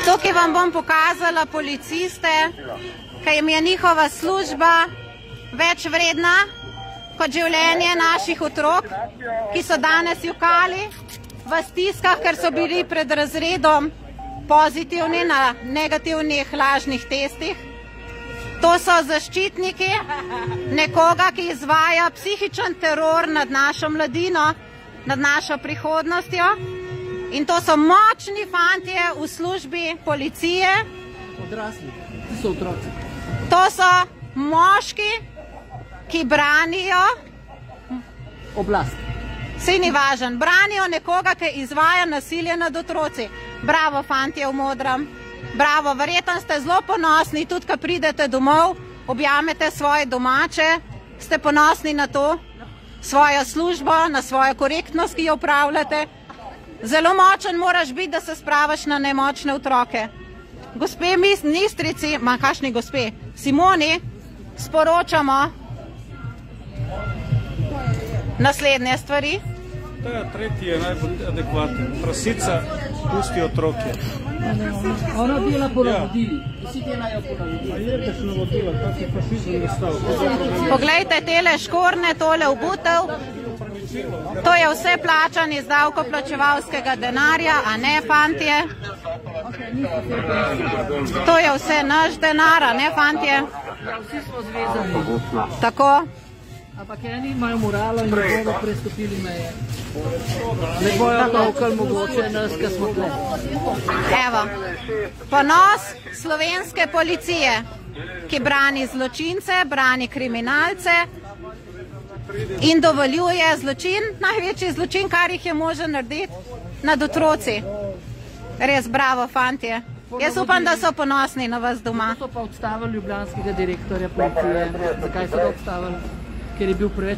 Tukaj vam bom pokazala policiste, ker jim je njihova služba več vredna kot življenje naših otrok, ki so danes jokali v stiskah, ker so bili pred razredom pozitivni na negativnih lažnih testih. To so zaščitniki nekoga, ki izvaja psihičen teror nad našo mladino, nad našo prihodnostjo. In to so močni fantje v službi policije. Odrasli, so otroci. To so moški, ki branijo oblast. Saj ni važen. Branijo nekoga, ki izvaja nasilje nad otroci. Bravo, fantje v modrem. Bravo, verjetno ste zelo ponosni, tudi ko pridete domov, objamete svoje domače, ste ponosni na to, svojo službo, na svojo korektnost, ki jo upravljate. Zelo močen moraš biti, da se spravaš na nemočne otroke. Gospe ministrici, kakšni gospe, Simoni, sporočamo naslednje stvari. Tretji je najbolj adekvaten. Prasica pusti otroke. Ona dela po navodili. Vsi delajo po navodili. A je tež navodila, kako je fašizem nastal. Poglejte, tele škorne, tole obutev. To je vse plačan iz davkoplačevalskega denarja, a ne, fantje? To je vse naš denar, a ne, fantje? Vsi smo zvezani. Tako? Ampak eni imajo moralo in ne bodo prestopili meje. Ne bojo tolkali mogoče nas, ki smo tle. Evo, ponos slovenske policije, ki brani zločince, brani kriminalce in dovoljuje zločin, največji zločin, kar jih je možno narediti, nad otroci. Res bravo, fantje. Jaz upam, da so ponosni na vas doma. So pa odstavili ljubljanskega direktorja policije. Zakaj so ga odstavili? Ker je bil preveč